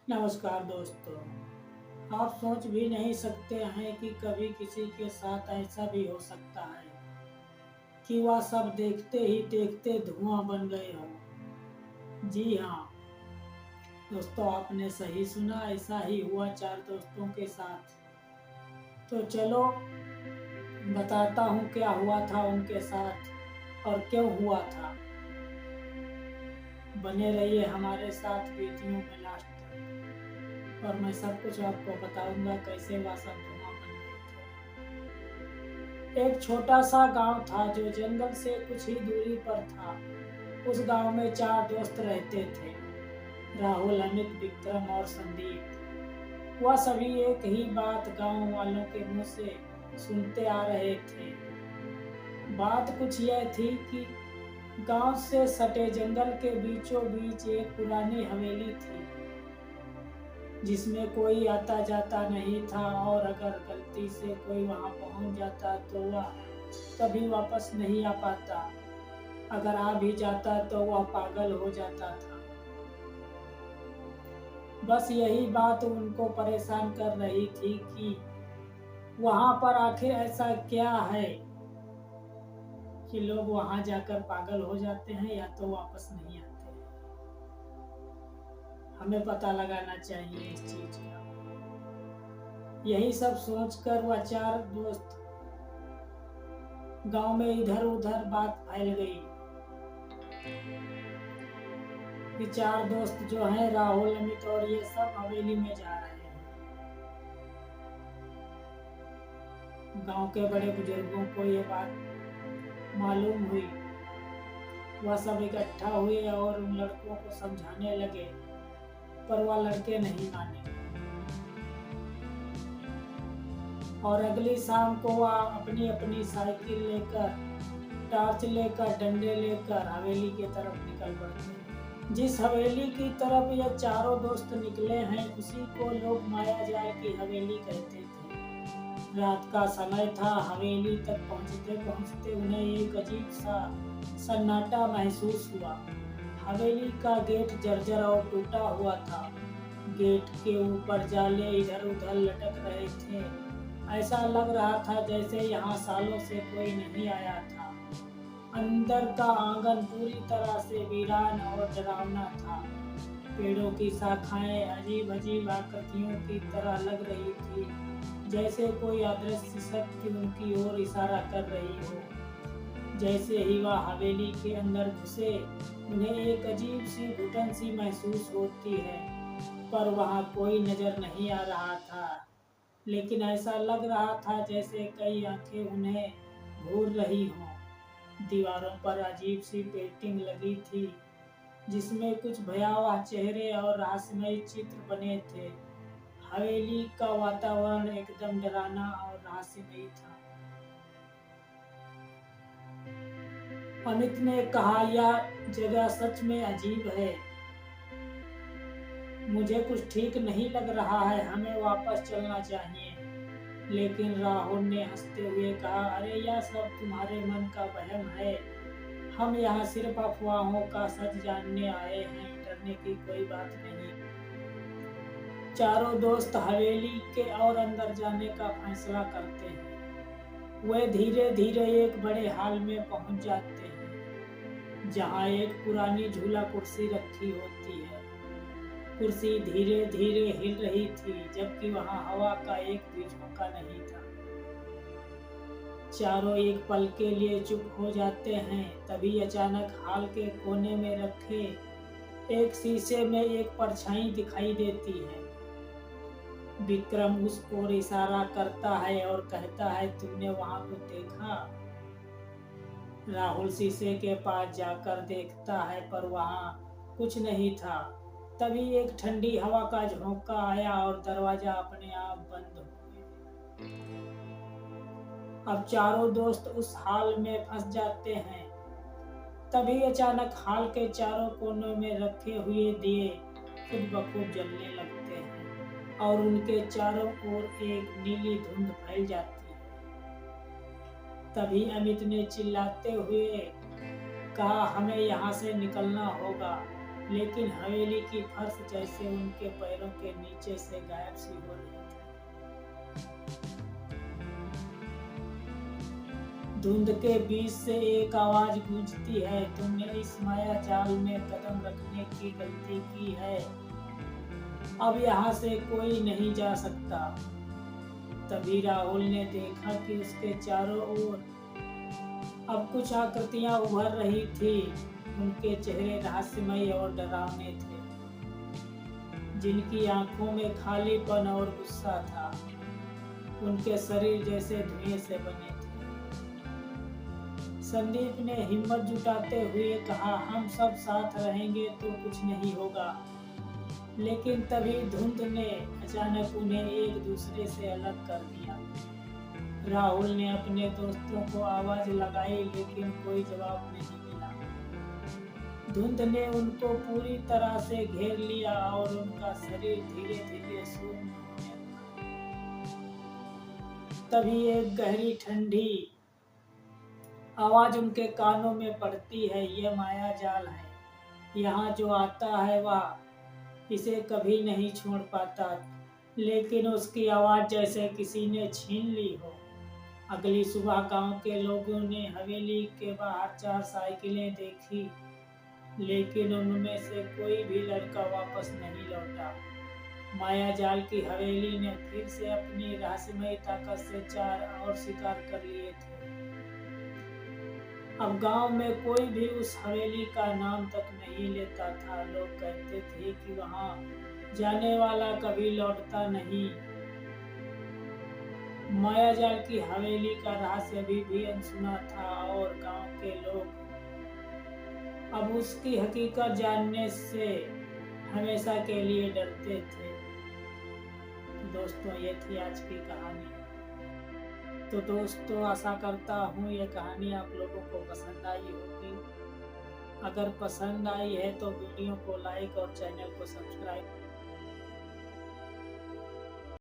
नमस्कार दोस्तों। आप सोच भी नहीं सकते हैं कि कभी किसी के साथ ऐसा भी हो सकता है कि वह सब देखते ही देखते धुआं बन गए हो। जी हाँ दोस्तों, आपने सही सुना, ऐसा ही हुआ चार दोस्तों के साथ। तो चलो बताता हूँ क्या हुआ था उनके साथ और क्यों हुआ था। बने रहिए हमारे साथ वीडियो में लास्ट तक और मैं सब कुछ आपको बताऊंगा कैसे वह सब धुआं बन गए थे। एक छोटा सा गांव था जो जंगल से कुछ ही दूरी पर था। उस गांव में चार दोस्त रहते थे, राहुल, अमित, विक्रम और संदीप। वह सभी एक ही बात गांव वालों के मुंह से सुनते आ रहे थे। बात कुछ यह थी कि गांव से सटे जंगल के बीचों बीच एक पुरानी हवेली थी जिसमें कोई आता जाता नहीं था, और अगर गलती से कोई वहां पहुंच जाता तो वह कभी वापस नहीं आ पाता। अगर आ भी जाता तो वह पागल हो जाता था। बस यही बात उनको परेशान कर रही थी कि वहां पर आखिर ऐसा क्या है कि लोग वहां जाकर पागल हो जाते हैं या तो वापस नहीं आते हैं। हमें पता लगाना चाहिए इस चीज का। यही सब सोचकर वह चार दोस्त गांव में इधर उधर बात फैल गई कि चार दोस्त जो हैं, राहुल, अमित और ये सब हवेली में जा रहे हैं। गांव के बड़े बुजुर्गों को ये बात मालूम हुई। वह सब इकट्ठा हुए और उन लड़कों को समझाने लगे, पर वह लड़के नहीं माने। और अगली शाम को वह अपनी अपनी साइकिल लेकर, टॉर्च लेकर, डंडे लेकर हवेली की तरफ निकल पड़ते। जिस हवेली की तरफ ये चारों दोस्त निकले हैं उसी को लोग माया जाल की हवेली कहते थे। रात का समय था। हवेली तक पहुंचते पहुंचते उन्हें एक अजीब सा सन्नाटा महसूस हुआ। हवेली का गेट जर्जर और टूटा हुआ था। गेट के ऊपर जाले इधर उधर लटक रहे थे। ऐसा लग रहा था जैसे यहाँ सालों से कोई नहीं आया था। अंदर का आंगन पूरी तरह से वीरान और डरावना था। पेड़ों की शाखाएं अजीब अजीब आकृतियों की तरह लग रही थी, जैसे कोई अदृश्य शक्ति उनकी ओर इशारा कर रही हो। जैसे ही वह हवेली के अंदर घुसे उन्हें एक अजीब सी घुटन सी महसूस होती है, पर वहाँ कोई नजर नहीं आ रहा था। लेकिन ऐसा लग रहा था जैसे कई आंखें उन्हें घूर रही हों। दीवारों पर अजीब सी पेंटिंग लगी थी जिसमें कुछ भयावह चेहरे और रहस्यमय चित्र बने थे। हवेली का वातावरण एकदम डरावना और रहस्यमय था। अमित ने कहा, यह जगह सच में अजीब है। मुझे कुछ ठीक नहीं लग रहा है, हमें वापस चलना चाहिए। लेकिन राहुल ने हंसते हुए कहा, अरे यह सब तुम्हारे मन का वहम है। हम यहाँ सिर्फ अफवाहों का सच जानने आए हैं, डरने की कोई बात नहीं। चारों दोस्त हवेली के और अंदर जाने का फैसला करते हैं। वे धीरे धीरे एक बड़े हॉल में पहुंच जाते हैं जहाँ एक पुरानी झूला कुर्सी रखी होती है। कुर्सी धीरे धीरे हिल रही थी, जबकि वहां हवा का एक भी झोंका नहीं था। चारों एक पल के लिए चुप हो जाते हैं। तभी अचानक हॉल के कोने में रखे एक शीशे में एक परछाई दिखाई देती है। विक्रम उस ओर इशारा करता है और कहता है, तुमने वहां को देखा? राहुल शीशे के पास जाकर देखता है, पर वहां कुछ नहीं था। तभी एक ठंडी हवा का झोंका आया और दरवाजा अपने आप बंद हो गया। अब चारों दोस्त उस हाल में फंस जाते हैं। तभी अचानक हाल के चारों कोनों में रखे हुए दिए खुद ब खुद जलने लगते हैं और उनके चारों ओर एक नीली धुंध फैल जाती है। तभी अमित ने चिल्लाते हुए कहा, हमें यहाँ से निकलना होगा। लेकिन हवेली की फर्श जैसे उनके पैरों के नीचे से गायब सी हो रही थी। धुंध के बीच से एक आवाज गूंजती है, तुमने इस माया जाल में कदम रखने की गलती की है, अब यहाँ से कोई नहीं जा सकता। तभी राहुल ने देखा कि उसके चारों ओर अब कुछ आकृतियां उभर रही थी। उनके चेहरे रहस्यमय और डरावने थे, जिनकी आंखों में खालीपन और गुस्सा था। उनके शरीर जैसे धुएं से बने थे। संदीप ने हिम्मत जुटाते हुए कहा, हम सब साथ रहेंगे तो कुछ नहीं होगा। लेकिन तभी धुंध ने अचानक उन्हें एक दूसरे से अलग कर दिया। राहुल ने अपने दोस्तों को आवाज लगाई, लेकिन कोई जवाब नहीं मिला। धुंध ने उनको पूरी तरह से घेर लिया और उनका शरीर धीरे धीरे शून्य होने लगा। तभी एक गहरी ठंडी आवाज उनके कानों में पड़ती है, यह माया जाल है, यहाँ जो आता है वह इसे कभी नहीं छोड़ पाता। लेकिन उसकी आवाज जैसे किसी ने छीन ली हो। अगली सुबह गांव के लोगों ने हवेली के बाहर 4 साइकिलें देखी, लेकिन उनमें से कोई भी लड़का वापस नहीं लौटा। माया जाल की हवेली ने फिर से अपनी रहस्यमय ताकत से 4 और शिकार कर लिए थे। अब गांव में कोई भी उस हवेली का नाम तक नहीं लेता था। लोग कहते थे कि वहां जाने वाला कभी लौटता नहीं। मायाजाल की हवेली का रहस्य अभी भी अनसुना था और गांव के लोग अब उसकी हकीकत जानने से हमेशा के लिए डरते थे। तो दोस्तों, ये थी आज की कहानी। तो दोस्तों, आशा करता हूँ ये कहानी आप लोगों को पसंद आई होगी। अगर पसंद आई है तो वीडियो को लाइक और चैनल को सब्सक्राइब